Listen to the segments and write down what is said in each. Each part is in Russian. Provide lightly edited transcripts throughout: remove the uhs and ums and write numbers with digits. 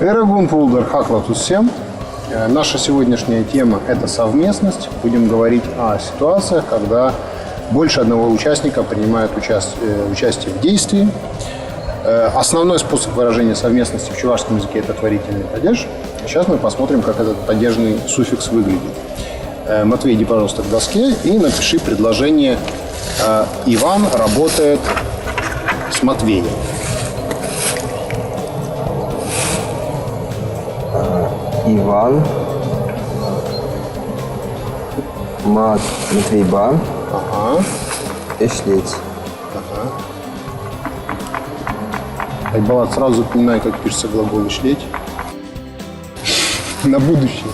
Эрагун Пулдер Хаклатусем. Наша сегодняшняя тема – это совместность. Будем говорить о ситуациях, когда больше одного участника принимает участие в действии. Основной способ выражения совместности в чувашском языке – это творительный падеж. Сейчас мы посмотрим, как этот падежный суффикс выглядит. Матвей, иди, пожалуйста, к доске и напиши предложение «Иван работает с Матвеем». Иван Матвейба Эшлеть. Айбалат, сразу запоминай, как пишется глагол «шлеть» на будущее.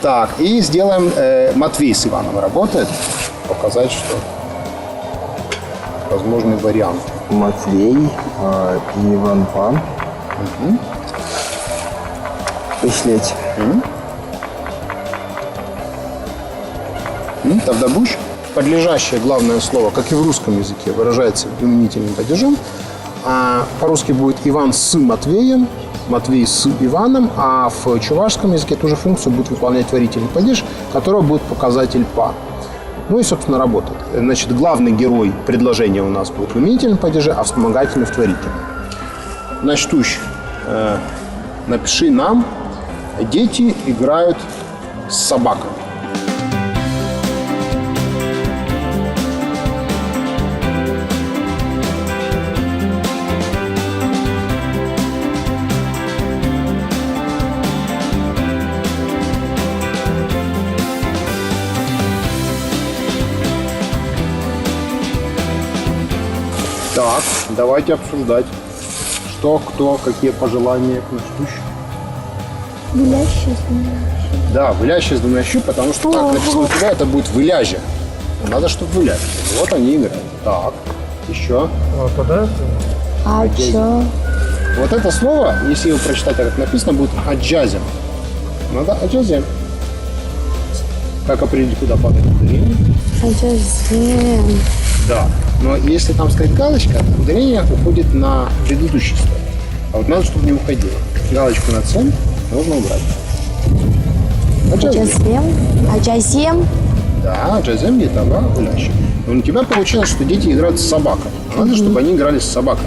Так, и сделаем Матвей с Иваном работает. Показать, что возможный вариант. Матвей Иван Пан Эшлеть. Тогда будешь подлежащее главное слово, как и в русском языке, выражается именительным падежом. По-русски будет Иван с Матвеем, Матвей с Иваном, а в чувашском языке ту же функцию будет выполнять творительный падеж, которого будет показатель «па». Ну и, собственно, работает. Значит, главный герой предложения у нас будет в именительном падеже, а вспомогательный в творительном. Значит, Тущ, напиши нам: дети играют с собаками. Так, давайте обсуждать, что, кто, какие пожелания к Настюше. Вылящий с двумя щ. Да, вылящий с двумя щ, потому что так написано у тебя, это будет выляжа. Надо, чтобы выляжа. Вот они играют. Так, еще. А чё? Вот это слово, если его прочитать, как написано, будет аджазем. Надо аджазем. Как определить, куда падает ударение? Аджазем. Да. Но если там стоит галочка, ударение уходит на предыдущий слой. А вот надо, чтобы не уходило. Галочку над «сем» нужно убрать. Аджазем. Аджазем. Да, аджазем где-то, да, гулящий. Но у тебя получилось, что дети играют с собакой. Надо, чтобы они играли с собакой.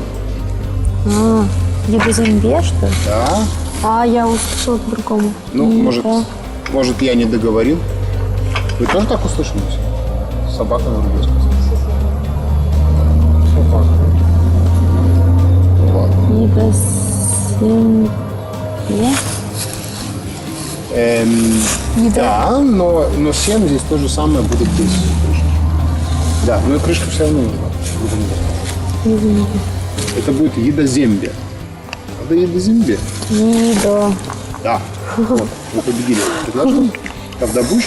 Ебузембе, что ли? Да. А я услышала по-другому. Ну, может, я не договорил. Вы тоже так услышали? Собака на другой сказать. Ебузембе. Да, но 7 здесь то же самое будет без крышки. Да, но и крышка все равно не нужна. Это будет едозембе. Это едозембе. Едо. Да. Вот, вы победили предложение. Когда будешь?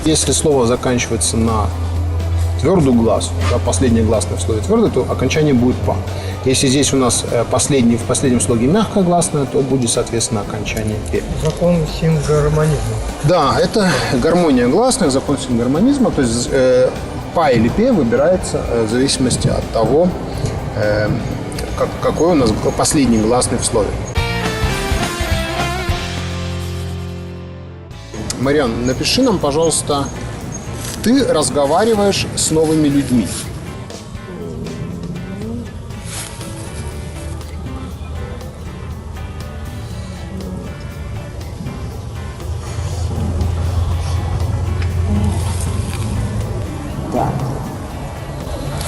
Если слово заканчивается на твердую гласную, да, последнее гласное в слове твердое, то окончание будет «па». Если здесь у нас в последнем слоге мягкая гласная, то будет, соответственно, окончание «пе». Закон сингармонизма. Да, это гармония гласных, закон сингармонизма. То есть «па» или «пе» выбирается в зависимости от того, какой у нас последний гласный в слове. Марьян, напиши нам, пожалуйста, ты разговариваешь с новыми людьми.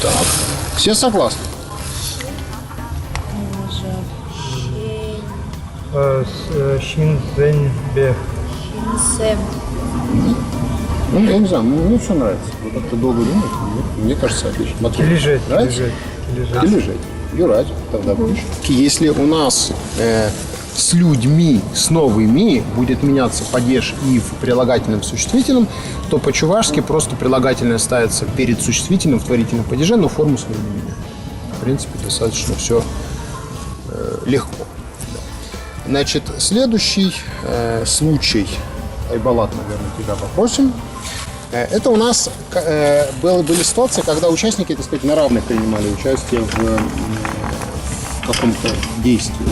Так. Все согласны? Шинзенбе. Ну, я не знаю, мне все нравится. Вот как-то долго думать, мне кажется, отлично. Матвей, Тележеть. Тележеть. Юрать, тогда будешь. Если у нас с людьми, с новыми будет меняться падеж и в прилагательном в существительном, то по-чувашски просто прилагательное ставится перед существительным в творительном падеже, но форму свою не меняет. В принципе, достаточно все легко. Значит, следующий случай, Айбалат, наверное, тебя попросим. Это у нас были ситуации, когда участники, так сказать, на равных принимали участие в каком-то действии.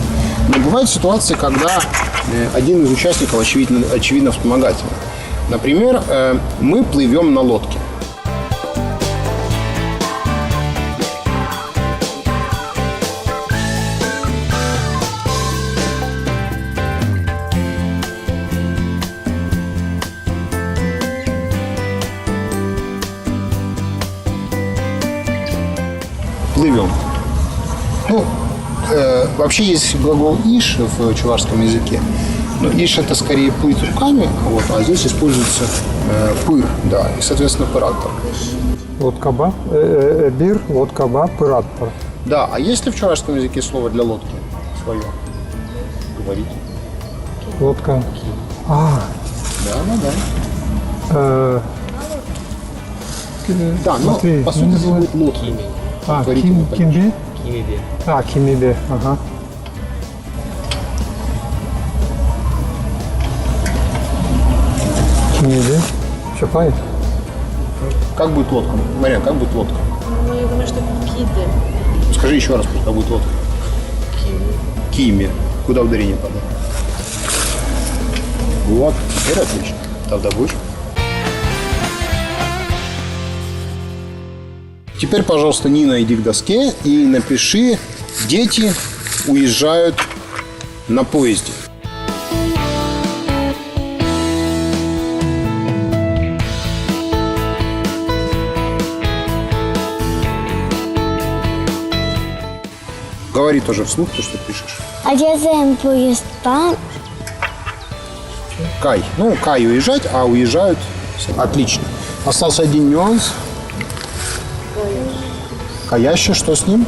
Но бывают ситуации, когда один из участников очевидно вспомогательный. Например, мы плывем на лодке. Плывем. Ну, вообще есть глагол «иш» в чувашском языке. Но «иш» — это скорее плыть руками, вот, а здесь используется «пыр», да, и, соответственно, «пыратор». Лодкаба, бир, лодкаба, пыратпар. Да, а есть ли в чувашском языке слово для лодки свое? Говорите. Лодка. Да. Да, но Смотри, по сути это будет лодки. Говорите, вы понимаете. кимибе? Кимибе, ага. Кимибе. Чапай? Как будет лодка? Марьян, как будет лодка? Ну, я думаю, что киды. Скажи еще раз, как будет лодка. Кими. Куда ударение падает? Вот, теперь отлично. Тогда будешь. Теперь, пожалуйста, Нина, иди к доске и напиши: дети уезжают на поезде. Говори тоже вслух то, что пишешь. Одеваем поезд там. Кай. Ну, Кай уезжать, а уезжают. Отлично. Остался один нюанс. Каяще, что с ним?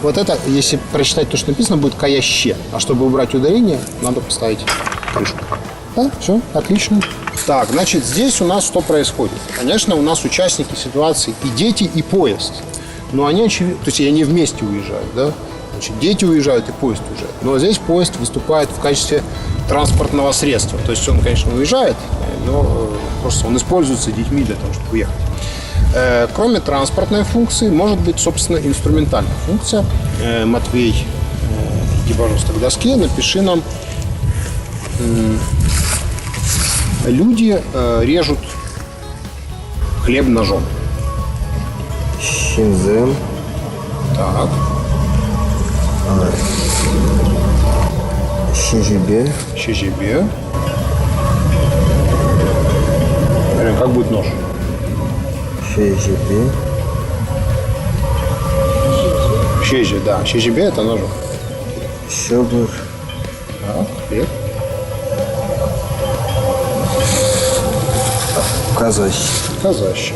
Вот это, если прочитать то, что написано, будет каяще. А чтобы убрать ударение, надо поставить крышку. Да, все, отлично. Так, значит, здесь у нас что происходит? Конечно, у нас участники ситуации и дети, и поезд. Но они, очевидно, то есть они вместе уезжают, да? Значит, дети уезжают и поезд уезжает. Но здесь поезд выступает в качестве транспортного средства. То есть он, конечно, уезжает, но просто он используется детьми для того, чтобы уехать. Кроме транспортной функции, может быть, собственно, инструментальная функция. Матвей, иди, пожалуйста, к доске, напиши нам. Люди режут хлеб ножом. Шинзен. Так. Шижибе. Щежебе. Как будет нож? Шижибе. Щеже, да. Щежебе — это ножом. Шобур. Так, хлеб. Казащ. Казаще.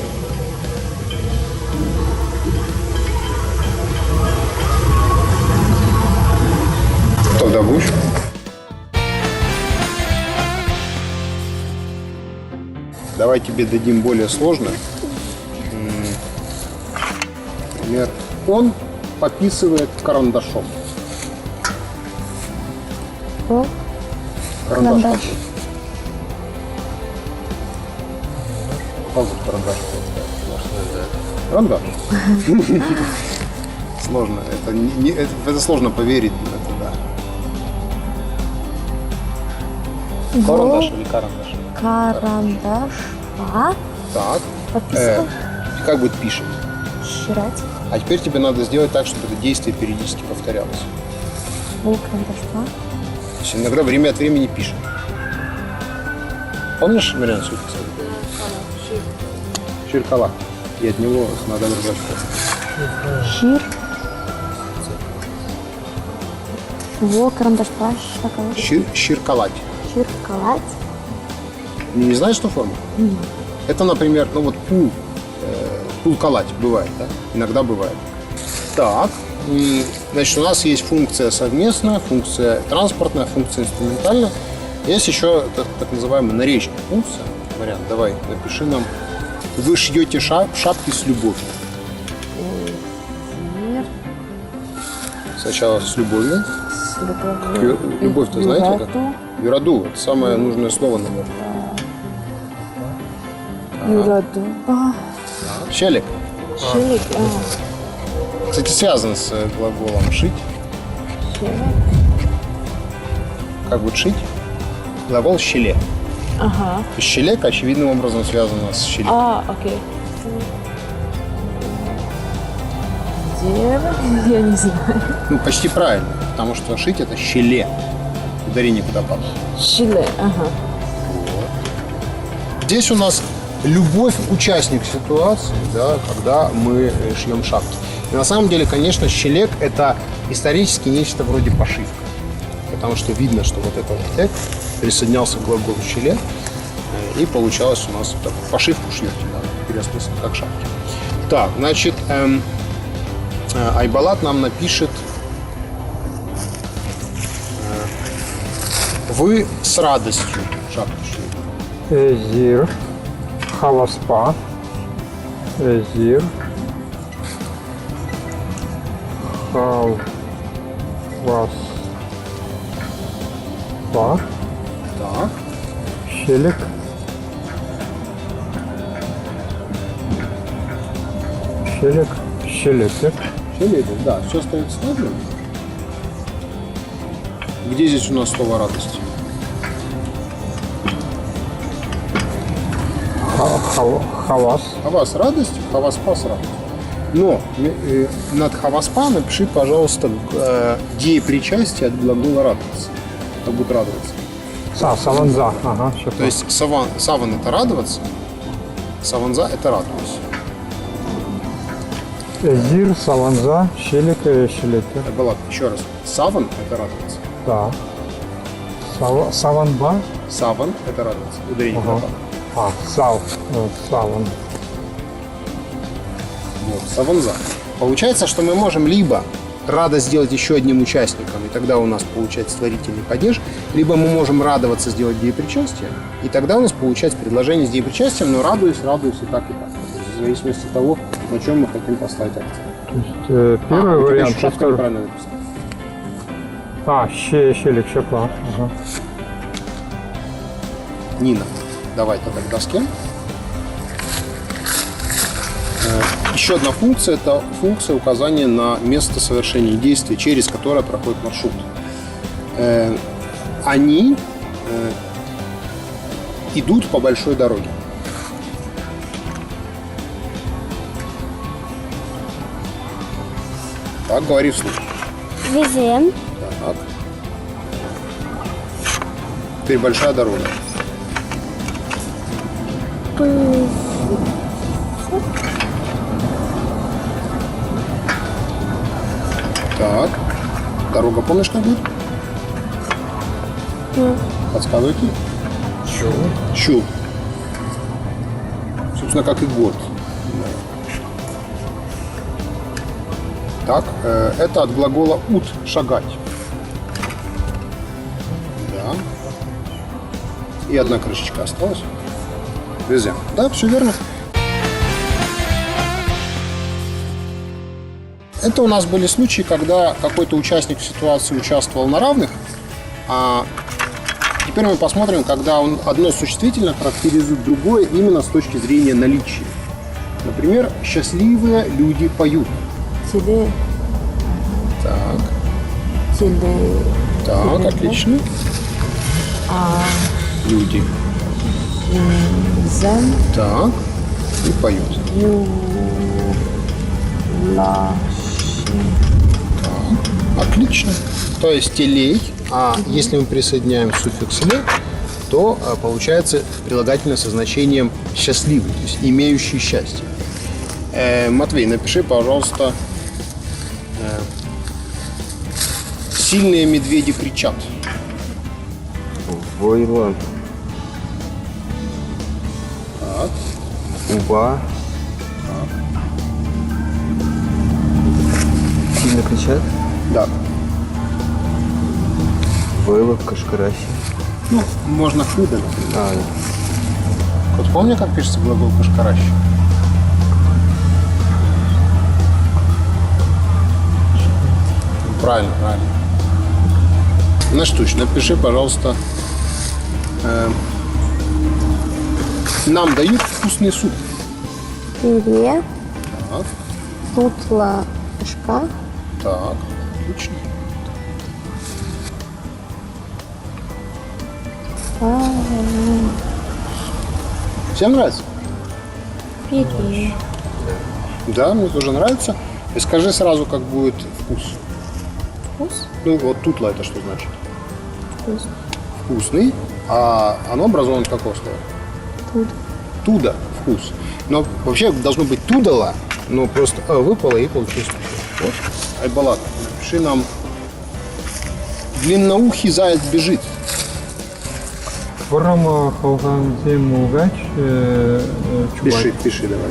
Тогда будешь? Давай тебе дадим более сложное. Например, он пописывает карандашом. О, Карандаш. карандаш. Как будет карандаш? Карандаш. Сложно. Это сложно поверить. Это да. Карандаш или карандаш? Карандаш. А? Так. Подписывай. Как будет пишет? Щирать. А теперь тебе надо сделать так, чтобы это действие периодически повторялось. О, карандаш. То есть иногда время от времени пишет. Помнишь, Марьяна, суть? Ширкала. И от него надо разобрать просто. Щир. Во, карандаш. Шоколад. Щиркалать. Щиркалать. Не знаешь, что форма? Это, например, ну вот пулкалать бывает, да? Иногда бывает. Так, значит, у нас есть функция совместная, функция транспортная, функция инструментальная. Есть еще так называемая наречная функция. Вариант, давай, напиши нам. Вы шьете шапки с любовью. Сначала с любовью. Любовь-то знаете как? Юраду. Это самое нужное слово, наверное. Юраду. Щелик. Щелик. Кстати, связан с глаголом «шить». Как будет «шить»? Глагол «щеле». Ага. То есть «щелека» очевидным образом связано с «щеле». Окей. Дерево? Я не знаю. Ну, почти правильно, потому что «шить» — это «щеле». Ударение куда падает. Щеле, ага. Здесь у нас любовь участник ситуации, да, когда мы шьем шапки. И на самом деле, конечно, щелек – это исторически нечто вроде пошивка. Потому что видно, что вот это вот «эк» присоединялся к глаголу «щеле», и получалось у нас вот так, пошивку шьете, да, переосмысленно, как шапки. Так, значит, Айболат нам напишет: вы с радостью шапки шьете. Эзир. Хаваспа. Эзир. Хаваспа. Так. Щелек. Щелек. Щелеки. Щелек, да, все остается стабильно. Где здесь у нас слово радости? Хавас. Хавас радость, хаваспас радость. Но над хаваспа напиши, пожалуйста, деепричастие от глагола радоваться. Как будет радоваться. Саванза. Ага, То есть саван это радоваться, саванза это радоваться. Эзир, саванза, щелек и щелеки. Айболат, еще раз. Саван это радоваться. Да. Саванба. Саван это радоваться. Ударение Ага. куда-то. Саван. Вот, саванза. Получается, что мы можем либо радость сделать еще одним участником, и тогда у нас получается створительный падеж, либо мы можем радоваться сделать деепричастие, и тогда у нас получается предложение с деепричастием, но радуюсь и так, и так. В зависимости от того, на чем мы хотим поставить акцент. То есть, первый вариант. Шапка Второй. неправильно написал. Щелек, щепла. Ага. Нина, давай тогда к доске. Еще одна функция – это функция указания на место совершения действия, через которое проходит маршрут. Они идут по большой дороге. Так, говори вслух. Везем. Так. Теперь большая дорога. Так. Дорога, помнишь, как будет? Подсказывайте. Чул. Собственно, как и год. Так, это от глагола «ут» – «шагать». Да. И одна крышечка осталась. Везем. Да, все верно. Это у нас были случаи, когда какой-то участник в ситуации участвовал на равных, а теперь мы посмотрим, когда одно существительное характеризует другое именно с точки зрения наличия. Например, счастливые люди поют. Тебе. Так, Тебе. так, отлично. Люди. Зем. Так, и поют. Отлично. То есть телей, а если мы присоединяем суффикс «ле», то получается прилагательное со значением «счастливый», то есть «имеющий счастье». Матвей, напиши, пожалуйста, «сильные медведи кричат». Войланд. Так, Уба. Сильно кричат. да. Войлок, кашкараси. Ну, можно «худа», например. Да. Вот помни, как пишется глагол «кашкаращ»? Правильно, правильно. Значит, точно, напиши, пожалуйста, нам дают вкусный суп. Тебе. Так, Тутла. Шка. Так, отлично. Всем нравится? Пири. Да, мне тоже нравится. И скажи сразу, как будет вкус. Вкус. Ну, вот тутла это что значит? Вкус. Вкусный, а оно образовано от какого слова? Туд. Туда, вкус. Но вообще должно быть тудала, но просто выпало и получилось. Вот. Айбалат, напиши нам. Длинноухий заяц бежит. Варам халганзе мугач чубай. Пиши давай.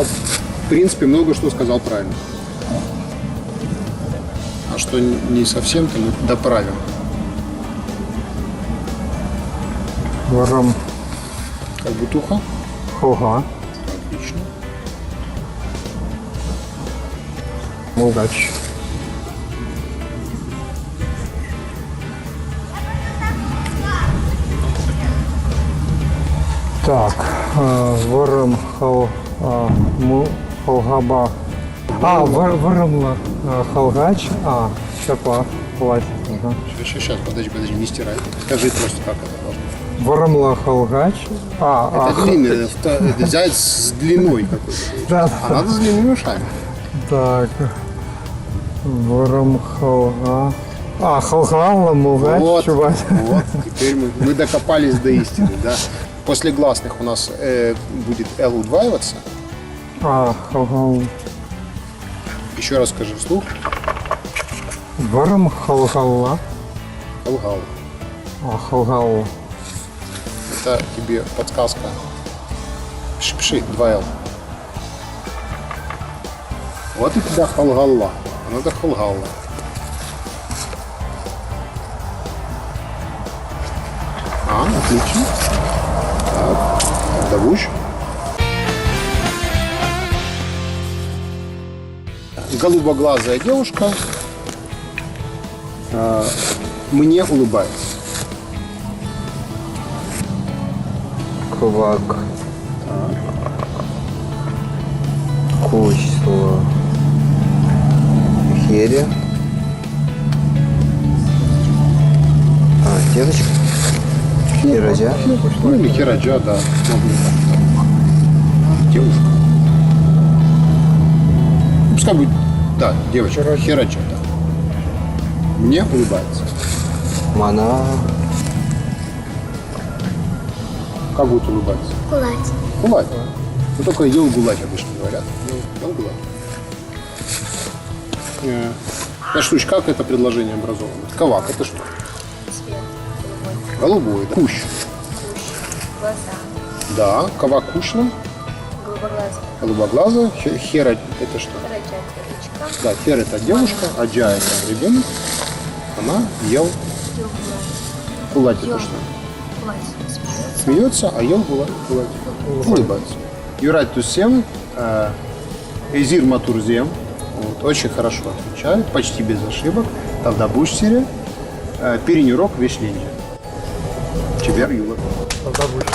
В принципе, много что сказал правильно. А что не совсем-то мы доправим. Варам Как бутуха. халга Отлично. мугач. Так, варам халгаба. Варам халгач, щапа, платье. Ага. Сейчас, подожди, не стирай. Скажи просто, как это должно. Варамла халгач. Это длинный, это заяц с длиной какой-то. Да, А надо с длинными ушами. так. Варам халга. Халгала мугач, Вот, чубай. вот, теперь мы докопались до истины, да. После гласных у нас будет L удваиваться. Халгал. Еще раз скажи вслух. Варам халгала. Халгал. Халгал. Это тебе подсказка. Пиши, 2L. Вот и тебя халгалла. А надо халгалла. Отлично. Так, Давуш. Голубоглазая девушка мне улыбается. Квак. Кучло. Хере. Девочка. Хераджа. Ну или хераджа, да. Девушка. Пускай будет, да, девочка. Хераджа, да. Мне улыбается. Мана. Как будет улыбаться? Кулать. Гулать. Ну только ел гулать обычно говорят. Ел гулать. Значит, как это предложение образовано? Кавак, это что? Цвет Голубой, да. Кущ. глаза, Да, кавак кушна. голубоглазый, Голубоглазая. Хера это что? раджа, девочка, Да, хер это девушка, аджа это ребенок. Она ел. Гулать это что? платье, Смеется, а ел гулать. Улыбается. Юрать Тусем, Эзир Матурзем. Вот, очень хорошо отвечает, почти без ошибок. Тогда Бушсере, Перенюрок Вешленье. Чебер Юла. Тогда будет.